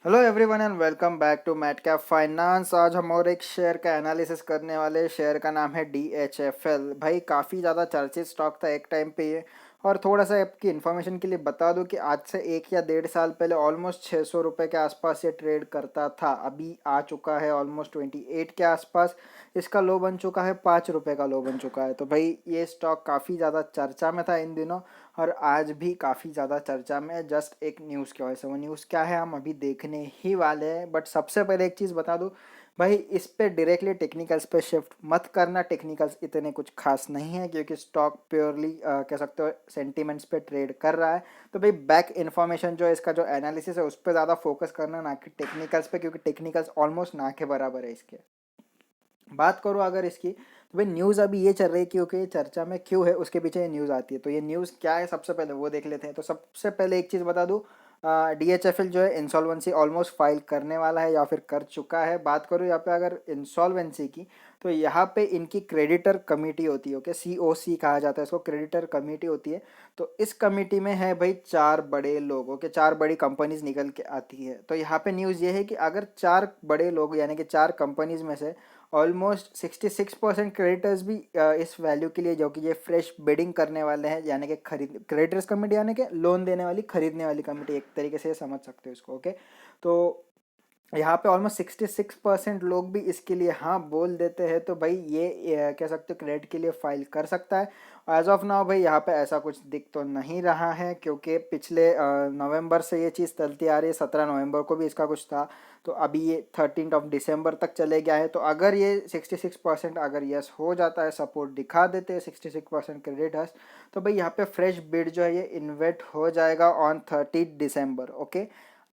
Hello everyone and welcome back to mat cap finance. आज हम और एक शेयर का एनालिसिस करने वाले। शेयर का नाम है DHFL। भाई काफ़ी ज़्यादा चर्चित स्टॉक था एक टाइम पे ये। और थोड़ा सा आपकी इन्फॉर्मेशन के लिए बता दूं कि आज से 1 या 1.5 साल पहले ऑलमोस्ट 600 रुपये के आसपास ये ट्रेड करता था। अभी आ चुका है ऑलमोस्ट 28 के आसपास। इसका लो बन चुका है, 5 रुपये का लो बन चुका है। तो भाई ये स्टॉक काफ़ी ज़्यादा चर्चा में था इन दिनों। और आज भी काफ़ी ज़्यादा चर्चा में है, जस्ट एक न्यूज़ की वजह से। वो न्यूज़ क्या है हम अभी देखने ही वाले हैं। बट सबसे पहले एक चीज़ बता दूँ भाई, इस पे डायरेक्टली टेक्निकल्स पे शिफ्ट मत करना। टेक्निकल्स इतने कुछ खास नहीं है क्योंकि स्टॉक प्योरली कह सकते हो सेंटिमेंट्स पे ट्रेड कर रहा है। तो भाई बैक इन्फॉर्मेशन जो है, इसका जो एनालिसिस है उस पर ज़्यादा फोकस करना, ना कि टेक्निकल्स पे, क्योंकि टेक्निकल्स ऑलमोस्ट ना के बराबर है इसके। बात करूँ अगर इसकी, तो भाई न्यूज़ अभी ये चल रही है क्योंकि ये चर्चा में क्यों है उसके पीछे ये न्यूज़ आती है। तो ये न्यूज़ क्या है सबसे पहले वो देख लेते हैं। तो सबसे पहले एक चीज़ बता दूँ, DHFL जो है इंसॉल्वेंसी ऑलमोस्ट फाइल करने वाला है या फिर कर चुका है। बात करूँ यहाँ पे अगर इंसॉल्वेंसी की, तो यहाँ पे इनकी क्रेडिटर कमेटी होती है। ओके, COC कहा जाता है इसको, क्रेडिटर कमेटी होती है। तो इस कमेटी में है भाई 4 बड़े लोग। ओके, 4 बड़ी कंपनीज निकल के आती है। तो यहाँ पे न्यूज़ ये है कि अगर 4 बड़े लोग यानी कि 4 कंपनीज में से ऑलमोस्ट 66% क्रेडिटर्स भी इस वैल्यू के लिए, जो कि ये फ्रेश बिडिंग करने वाले हैं, यानी कि खरीद क्रेडिटर्स कमेटी यानी कि लोन देने वाली, खरीदने वाली कमेटी, एक तरीके से समझ सकते हो इसको। ओके, तो यहाँ पे ऑलमोस्ट 66% लोग भी इसके लिए हाँ बोल देते हैं। तो भाई ये कह सकते हो क्रेडिट के लिए फाइल कर सकता है। एज ऑफ नाउ भाई यहाँ पे ऐसा कुछ दिख तो नहीं रहा है, क्योंकि पिछले नवंबर से ये चीज़ चलती आ रही है। 17 नवंबर को भी इसका कुछ था। तो अभी ये 13 दिसंबर तक चले गया है। तो अगर ये 66% अगर यस हो जाता है, सपोर्ट दिखा देते हैं 66% क्रेडिटर्स, तो भाई यहाँ पे फ्रेश बिड जो है ये इन्वेट हो जाएगा ऑन 30 दिसंबर। ओके,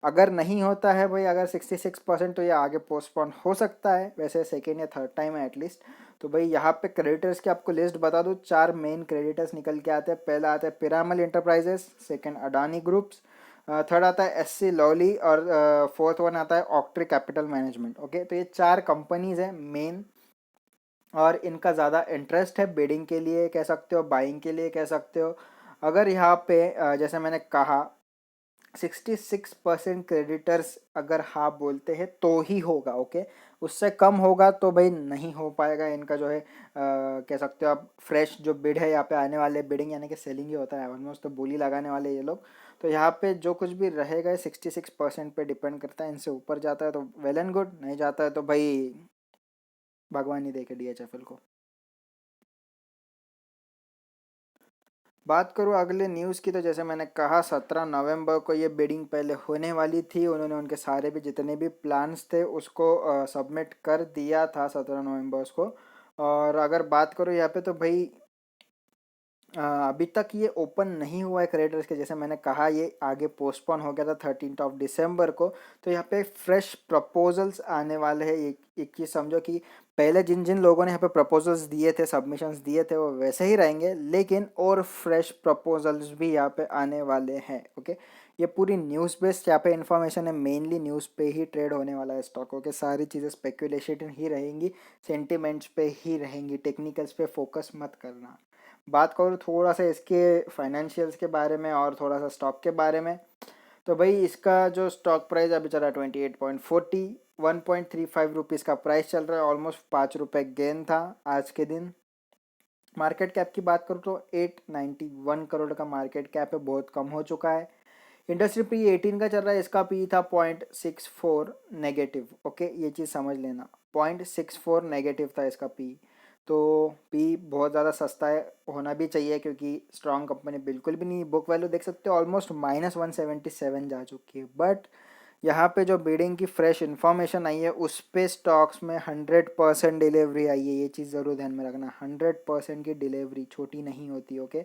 अगर नहीं होता है भाई, अगर 66%, तो ये आगे पोस्टपोन हो सकता है। वैसे सेकेंड या थर्ड टाइम है एटलीस्ट। तो भाई यहाँ पे क्रेडिटर्स की आपको लिस्ट बता दूँ, 4 मेन क्रेडिटर्स निकल के आते हैं। पहला आता है Piramal enterprises, second Adani groups, third आता है SC लॉली, और फोर्थ वन आता है ऑक्ट्री कैपिटल मैनेजमेंट। ओके, तो ये 4 कंपनीज हैं मेन। और इनका ज़्यादा इंटरेस्ट है बिडिंग के लिए कह सकते हो, बाइंग के लिए कह सकते हो। अगर यहाँ पे जैसे मैंने कहा 66% क्रेडिटर्स अगर हाँ बोलते हैं तो ही होगा। ओके, उससे कम होगा तो भाई नहीं हो पाएगा इनका जो है कह सकते हो आप। फ्रेश जो बिड है यहाँ पे आने वाले, बिडिंग यानी कि सेलिंग ही होता है ऑलमोस्ट, तो बोली लगाने वाले ये लोग। तो यहाँ पे जो कुछ भी रहेगा 66% पे डिपेंड करता है। इनसे ऊपर जाता है तो वेल एंड गुड, नहीं जाता है तो भाई भगवान ही देखे DHFL को। बात करूँ अगले न्यूज़ की, तो जैसे मैंने कहा 17 नवंबर को ये बिडिंग पहले होने वाली थी। उन्होंने उनके सारे भी जितने भी प्लान्स थे उसको सबमिट कर दिया था 17 नवंबर को। और अगर बात करूँ यहाँ पे, तो भाई अभी तक ये ओपन नहीं हुआ है क्रेडिटर्स के। जैसे मैंने कहा ये आगे पोस्टपोन हो गया था 13 दिसंबर को। तो यहाँ पे फ्रेश प्रपोजल्स आने वाले हैं। एक चीज़ समझो कि पहले जिन जिन लोगों ने यहाँ पे प्रपोजल्स दिए थे, सबमिशंस दिए थे, वो वैसे ही रहेंगे, लेकिन और फ्रेश प्रपोजल्स भी यहाँ पे आने वाले हैं। ओके, ये पूरी न्यूज़ बेस्ड यहाँ पे इन्फॉर्मेशन है। मेनली न्यूज़ पे ही ट्रेड होने वाला है स्टॉकों के। सारी चीज़ें स्पेकुलेशन ही रहेंगी, सेंटिमेंट्स पे ही रहेंगी। टेक्निकल्स पे फोकस मत करना। बात करूँ थोड़ा सा इसके फाइनेंशियल्स के बारे में और थोड़ा सा स्टॉक के बारे में, तो भाई इसका जो स्टॉक प्राइस अभी चला 28.40, 1.35 रुपीज़ का प्राइस चल रहा है। ऑलमोस्ट 5 रुपये गेन था आज के दिन। मार्केट कैप की बात करूँ तो 891 करोड़ का मार्केट कैप है, बहुत कम हो चुका है। इंडस्ट्री पी 18 का चल रहा है, इसका पी था 0.64 नेगेटिव। ओके, ये चीज़ समझ लेना, 0.64 नेगेटिव था इसका पी। तो पी बहुत ज़्यादा सस्ता है, होना भी चाहिए, क्योंकि स्ट्रॉन्ग कंपनी बिल्कुल भी नहीं। बुक वैल्यू देख सकते हो ऑलमोस्ट -177 जा चुकी है। बट यहाँ पे जो बिडिंग की फ्रेश इन्फॉर्मेशन आई है उस पे स्टॉक्स में 100% डिलीवरी आई है। ये चीज़ ज़रूर ध्यान में रखना, 100% की डिलीवरी छोटी नहीं होती। ओके,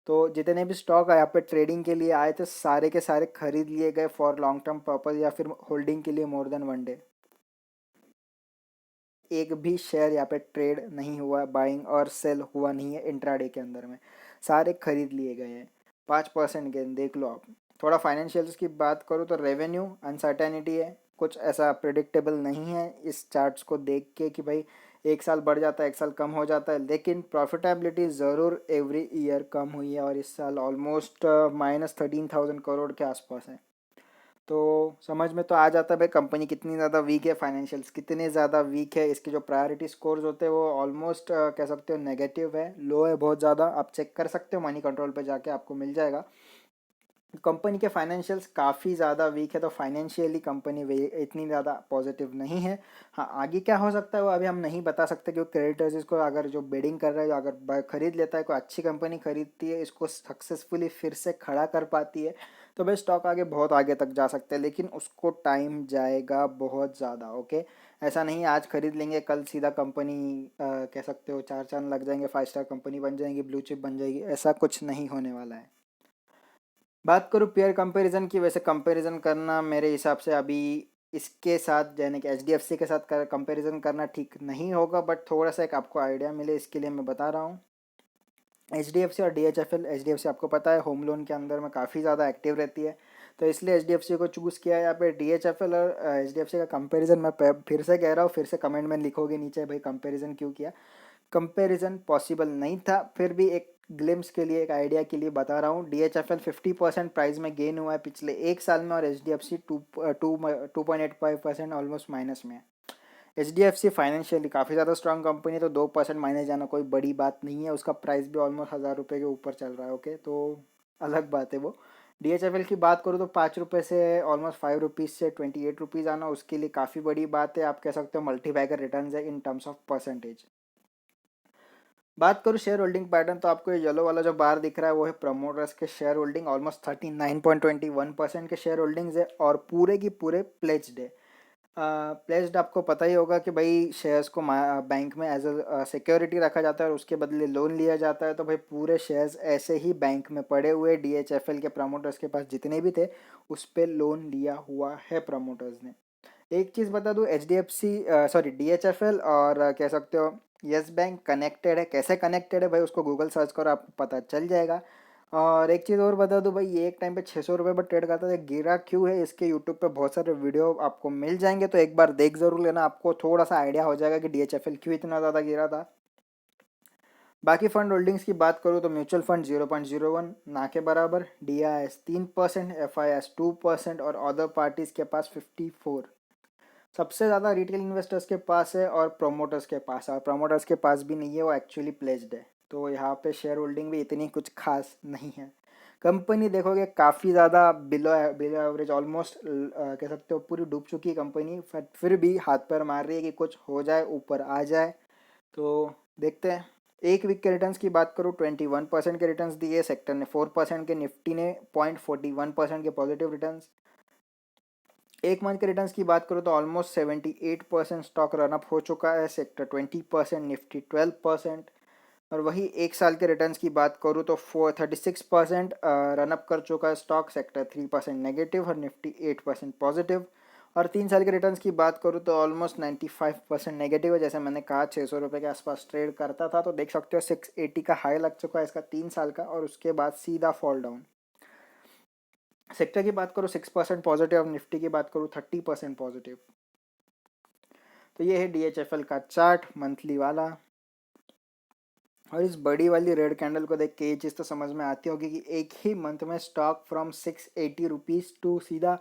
तो जितने भी स्टॉक यहाँ पे ट्रेडिंग के लिए आए थे, सारे के सारे खरीद लिए गए फॉर लॉन्ग टर्म पर्पज या फिर होल्डिंग के लिए मोर देन 1 डे। एक भी शेयर यहाँ पे ट्रेड नहीं हुआ, बाइंग और सेल हुआ नहीं है इंट्राडे के अंदर में। सारे खरीद लिए गए हैं। 5% गेन देख लो आप। थोड़ा फाइनेंशियल्स की बात करूँ तो रेवेन्यू अनसर्टेनिटी है, कुछ ऐसा प्रिडिक्टेबल नहीं है इस चार्ट्स को देख के कि भाई एक साल बढ़ जाता है, एक साल कम हो जाता है। लेकिन प्रॉफिटेबिलिटी ज़रूर एवरी ईयर कम हुई है, और इस साल ऑलमोस्ट -13,000 करोड़ के आसपास है। तो समझ में तो आ जाता है भाई कंपनी कितनी ज़्यादा वीक है, फाइनेंशियल्स कितने ज़्यादा वीक है। इसके जो प्रायोरिटी स्कोर्स होते हैं वो ऑलमोस्ट कह सकते हो नेगेटिव है, लो है बहुत ज़्यादा। आप चेक कर सकते हो मनी कंट्रोल पे जाके, आपको मिल जाएगा। कंपनी के फाइनेंशियल्स काफ़ी ज़्यादा वीक है, तो फाइनेंशियली कंपनी वे इतनी ज़्यादा पॉजिटिव नहीं है। हाँ, आगे क्या हो सकता है वो अभी हम नहीं बता सकते, क्योंकि क्रेडिटर्स इसको अगर जो बिडिंग कर रहा है, जो अगर खरीद लेता है, कोई अच्छी कंपनी खरीदती है, इसको सक्सेसफुली फिर से खड़ा कर पाती है, तो भाई स्टॉक आगे बहुत आगे तक जा सकते हैं। लेकिन उसको टाइम जाएगा बहुत ज़्यादा। ओके, ऐसा नहीं आज खरीद लेंगे कल सीधा कंपनी कह सकते हो चार चांद लग जाएंगे, 5 स्टार कंपनी बन जाएंगी, ब्लू चिप बन जाएगी, ऐसा कुछ नहीं होने वाला है। बात करूँ पेयर कंपैरिजन की, वैसे कंपैरिजन करना मेरे हिसाब से अभी इसके साथ यानी कि एचडीएफसी के साथ कंपैरिजन करना ठीक नहीं होगा, बट थोड़ा सा एक आपको आइडिया मिले इसके लिए मैं बता रहा हूँ। एचडीएफसी और डीएचएफएल, एचडीएफसी आपको पता है होम लोन के अंदर में काफ़ी ज़्यादा एक्टिव रहती है, तो इसलिए एचडीएफसी को चूज़ किया है। यहाँ पे डीएचएफएल और एचडीएफसी का कंपैरिजन मैं फिर से कह रहा हूँ, फिर से कमेंट में लिखोगे नीचे भाई कंपैरिजन क्यों किया। कंपैरिजन पॉसिबल नहीं था, फिर भी एक ग्लिम्स के लिए, एक आइडिया के लिए बता रहा हूँ। डीएचएफएल 50% प्राइस में गेन हुआ है पिछले एक साल में, और एचडीएफसी 2.85% ऑलमोस्ट माइनस में है। एचडीएफसी फाइनेंशियली काफ़ी ज़्यादा स्ट्रांग कंपनी है, तो 2% माइनस जाना कोई बड़ी बात नहीं है। उसका प्राइस भी ऑलमोस्ट 1000 रुपये के ऊपर चल रहा है। ओके, तो अलग बात है वो। डीएचएफएल की बात करूँ तो 5 रुपये से ऑलमोस्ट 5 रुपीज़ से 28 रुपीज़ आना उसके लिए काफ़ी बड़ी बात है। आप कह सकते हो मल्टीबैगर रिटर्न है इन टर्म्स ऑफ परसेंटेज। बात करूँ शेयर होल्डिंग पैटर्न, तो आपको ये येलो वाला जो बार दिख रहा है वो है प्रमोटर्स के शेयर होल्डिंग। ऑलमोस्ट 39.21% के शेयर होल्डिंग्स है, और पूरे की पूरे प्लेज्ड है। प्लेज्ड आपको पता ही होगा कि भाई शेयर्स को बैंक में एज अ सिक्योरिटी रखा जाता है और उसके बदले लोन लिया जाता है। तो भाई पूरे शेयर्स ऐसे ही बैंक में पड़े हुए डीएचएफएल के प्रमोटर्स के पास जितने भी थे, उस पर लोन लिया हुआ है प्रमोटर्स ने। एक चीज़ बता दूँ, H D F C sorry DHFL और कह सकते हो यस बैंक कनेक्टेड है। कैसे कनेक्टेड है भाई, उसको गूगल सर्च करो, आपको पता चल जाएगा। और एक चीज़ और बता दूँ भाई, ये एक टाइम पे 600 रुपये पर ट्रेड करता था, गिरा क्यों है इसके यूट्यूब पे बहुत सारे वीडियो आपको मिल जाएंगे, तो एक बार देख ज़रूर लेना, आपको थोड़ा सा आइडिया हो जाएगा कि डीएचएफएल क्यों इतना ज़्यादा गिरा था। बाकी फंड होल्डिंग्स की बात करूँ तो म्यूचुअल फंड 0.01 ना के बराबर, डीआईएस 3%, एफआईएस 2% और अदर पार्टीज के पास 54। सबसे ज़्यादा रिटेल इन्वेस्टर्स के पास है और प्रोमोटर्स के पास है, और प्रोमोटर्स के पास भी नहीं है, वो एक्चुअली प्लेज्ड है। तो यहाँ पे शेयर होल्डिंग भी इतनी कुछ खास नहीं है। कंपनी देखोगे काफ़ी ज़्यादा बिलो बिलो एवरेज, ऑलमोस्ट कह सकते हो पूरी डूब चुकी कंपनी, फिर भी हाथ पैर मार रही है कि कुछ हो जाए, ऊपर आ जाए। तो देखते हैं। एक वीक के रिटर्न्स की बात करूँ, 21% के रिटर्न्स दिए सेक्टर ने, 4% के, निफ्टी ने 0.41% के पॉजिटिव रिटर्न्स। एक मंथ के रिटर्न्स की बात करूँ तो ऑलमोस्ट 78% स्टॉक रनअप हो चुका है, सेक्टर 20%, निफ्टी 12%। और वही एक साल के रिटर्न्स की बात करूँ तो 36% रनअप कर चुका है स्टॉक, सेक्टर 3% नेगेटिव और निफ्टी 8% पॉजिटिव। और 3 साल के रिटर्न्स की बात करूँ तो ऑलमोस्ट 95% नेगेटिव है। जैसे मैंने कहा 600 रुपये के आसपास ट्रेड करता था, तो देख सकते हो 680 का हाई लग चुका है इसका 3 साल का, और उसके बाद सीधा फॉल डाउन। सेक्टर की बात करूँ 6% पॉजिटिव, और निफ्टी की बात करूँ 30% पॉजिटिव। तो ये है डीएचएफएल का चार्ट मंथली वाला। और इस बड़ी वाली रेड कैंडल को देख के ये चीज़ तो समझ में आती होगी कि एक ही मंथ में स्टॉक फ्रॉम 680 रुपीज़ टू सीधा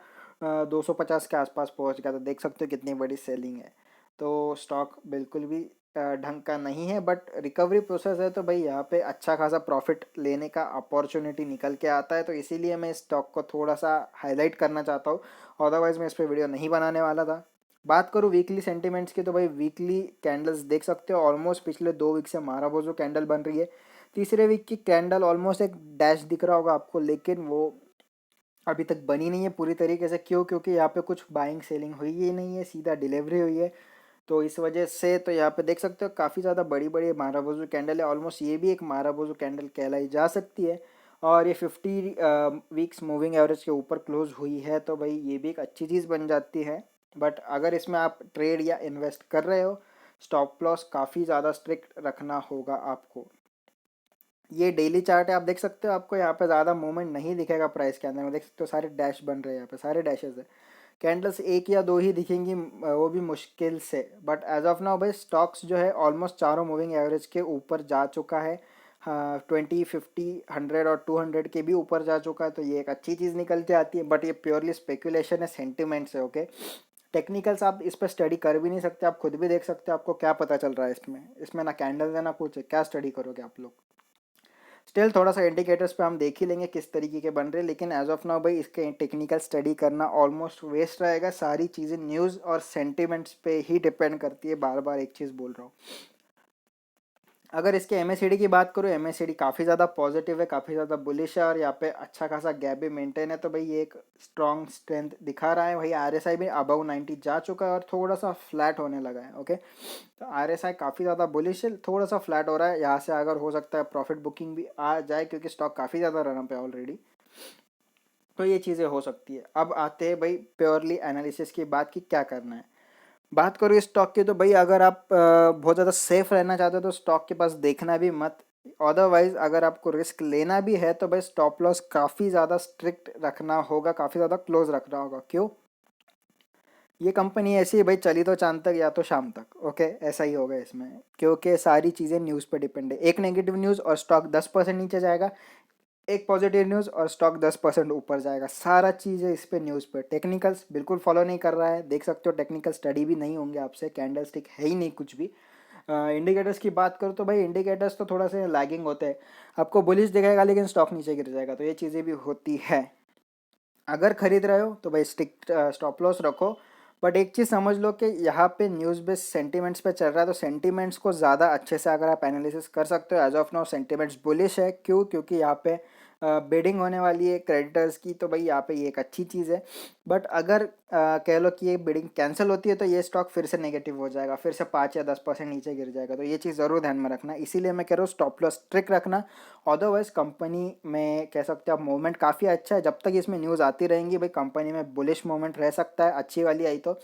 250 के आसपास पहुंच गया। तो देख सकते हो कितनी बड़ी सेलिंग है। तो स्टॉक बिल्कुल भी ढंग का नहीं है, बट रिकवरी प्रोसेस है, तो भाई यहाँ पे अच्छा खासा प्रॉफिट लेने का अपॉर्चुनिटी निकल के आता है। तो इसीलिए मैं इस स्टॉक को थोड़ा सा हाईलाइट करना चाहता हूँ, अदरवाइज़ मैं इस पर वीडियो नहीं बनाने वाला था। बात करूँ वीकली सेंटिमेंट्स की, तो भाई वीकली कैंडल्स देख सकते हो, ऑलमोस्ट पिछले 2 वीक से माराबोजो कैंडल बन रही है। तीसरे वीक की कैंडल ऑलमोस्ट एक डैश दिख रहा होगा आपको, लेकिन वो अभी तक बनी नहीं है पूरी तरीके से। क्यों? क्योंकि यहाँ पे कुछ बाइंग सेलिंग हुई ही नहीं है, सीधा डिलीवरी हुई है। तो इस वजह से तो यहाँ पे देख सकते हो काफ़ी ज़्यादा बड़ी बड़ी माराबोजो कैंडल है, ऑलमोस्ट ये भी एक माराबोजो कैंडल कहलाई जा सकती है। और ये 50 वीक्स मूविंग एवरेज के ऊपर क्लोज हुई है, तो भाई ये भी एक अच्छी चीज़ बन जाती है। बट अगर इसमें आप ट्रेड या इन्वेस्ट कर रहे हो, स्टॉप लॉस काफ़ी ज़्यादा स्ट्रिक्ट रखना होगा आपको। ये डेली चार्ट है, आप देख सकते हो, आपको यहाँ पे ज़्यादा मूवमेंट नहीं दिखेगा प्राइस के अंदर में। देख सकते हो सारे डैश बन रहे हैं, यहाँ पे सारे डैशेज है। कैंडल्स एक या दो ही दिखेंगी, वो भी मुश्किल से। बट एज ऑफ नाउ भाई स्टॉक्स जो है ऑलमोस्ट चारों मूविंग एवरेज के ऊपर जा चुका है। 20, 50, 100 और 200 के भी ऊपर जा चुका है, तो ये एक अच्छी चीज़ निकल के आती है। बट ये प्योरली स्पेकुलेशन है, सेंटिमेंट्स है, ओके। टेक्निकल्स आप इस पर स्टडी कर भी नहीं सकते, आप खुद भी देख सकते हो, आपको क्या पता चल रहा है इसमें, इसमें ना कैंडल है ना कुछ है, क्या स्टडी करोगे आप लोग। स्टिल थोड़ा सा इंडिकेटर्स पे हम देख ही लेंगे किस तरीके के बन रहे हैं, लेकिन एज ऑफ नाउ भाई इसके टेक्निकल स्टडी करना ऑलमोस्ट वेस्ट रहेगा। सारी चीज़ें न्यूज़ और सेंटिमेंट्स पे ही डिपेंड करती है, बार बार एक चीज़ बोल रहा हूँ। अगर इसके एमएससीडी की बात करूँ, एमएससीडी काफ़ी ज़्यादा पॉजिटिव है, काफ़ी ज़्यादा बुलिश है, और यहाँ पे अच्छा खासा गैप भी मेंटेन है, तो भाई ये एक स्ट्रॉन्ग स्ट्रेंथ दिखा रहा है। वही आरएसआई भी अबव 90 जा चुका है और थोड़ा सा फ्लैट होने लगा है, ओके। तो आरएसआई काफ़ी ज़्यादा बुलिश है, थोड़ा सा फ्लैट हो रहा है। यहाँ से अगर हो सकता है प्रॉफिट बुकिंग भी आ जाए, क्योंकि स्टॉक काफ़ी ज़्यादा रन अप है ऑलरेडी, तो ये चीज़ें हो सकती है। अब आते हैं भाई प्योरली एनालिसिस की बात की क्या करना है। बात करो इस स्टॉक की, तो भाई अगर आप बहुत ज़्यादा सेफ रहना चाहते हो तो स्टॉक के पास देखना भी मत। अदरवाइज अगर आपको रिस्क लेना भी है तो भाई स्टॉप लॉस काफ़ी ज़्यादा स्ट्रिक्ट रखना होगा, काफ़ी ज़्यादा क्लोज रखना होगा। क्यों? ये कंपनी ऐसी है भाई, चली तो चांद तक या तो शाम तक, ओके, ऐसा ही होगा इसमें, क्योंकि सारी चीज़ें न्यूज़ पे डिपेंड है। एक नेगेटिव न्यूज़ और स्टॉक 10% नीचे जाएगा, एक पॉजिटिव न्यूज़ और स्टॉक 10% ऊपर जाएगा। सारा चीज़ है इस पे, न्यूज़ पे। टेक्निकल्स बिल्कुल फॉलो नहीं कर रहा है, देख सकते हो टेक्निकल स्टडी भी नहीं होंगे आपसे, कैंडल स्टिक है ही नहीं कुछ भी। इंडिकेटर्स की बात करो तो भाई इंडिकेटर्स तो थोड़ा सा लैगिंग होते हैं, आपको बुलिश दिखाएगा लेकिन स्टॉक नीचे गिर जाएगा, तो ये चीज़ें भी होती है। अगर खरीद रहे हो तो भाई स्टिक स्टॉप लॉस रखो। बट एक चीज़ समझ लो कि यहाँ पे न्यूज़ बेस्ड सेंटीमेंट्स पे चल रहा है, तो सेंटीमेंट्स को ज़्यादा अच्छे से अगर आप एनालिसिस कर सकते हो, as of now sentiments bullish है। क्यों? क्योंकि यहाँ पे बिडिंग होने वाली है क्रेडिटर्स की, तो भाई यहाँ पे ये एक अच्छी चीज़ है। बट अगर कह लो कि ये बिडिंग कैंसिल होती है तो ये स्टॉक फिर से नेगेटिव हो जाएगा, फिर से 5 या 10% नीचे गिर जाएगा, तो ये चीज़ ज़रूर ध्यान में रखना। इसीलिए मैं कह रहा हूँ स्टॉप लॉस स्ट्रिक्ट रखना। अदरवाइज कंपनी में कह सकते हो आप मूवमेंट काफ़ी अच्छा है, जब तक इसमें न्यूज़ आती रहेंगी भाई कंपनी में बुलिश मूवमेंट रह सकता है। अच्छी वाली आई तो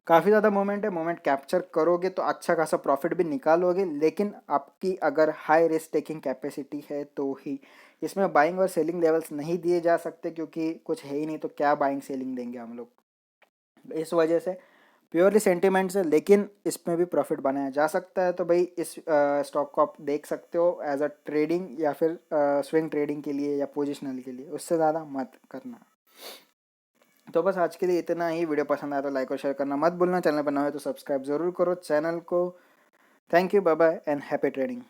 काफ़ी ज़्यादा मोमेंट है, मोमेंट कैप्चर करोगे तो अच्छा खासा प्रॉफिट भी निकालोगे, लेकिन आपकी अगर हाई रिस्क टेकिंग कैपेसिटी है तो ही। इसमें बाइंग और सेलिंग लेवल्स नहीं दिए जा सकते, क्योंकि कुछ है ही नहीं, तो क्या बाइंग सेलिंग देंगे हम लोग। इस वजह से प्योरली सेंटिमेंट्स है, लेकिन इसमें भी प्रॉफिट बनाया जा सकता है। तो भाई इस स्टॉक को आप देख सकते हो एज अ ट्रेडिंग या फिर स्विंग ट्रेडिंग के लिए या पोजिशनल के लिए, उससे ज़्यादा मत करना। तो बस आज के लिए इतना ही। वीडियो पसंद आया तो लाइक और शेयर करना मत भूलना। चैनल पर नए हो तो सब्सक्राइब जरूर करो चैनल को। Thank you, bye bye and happy trading.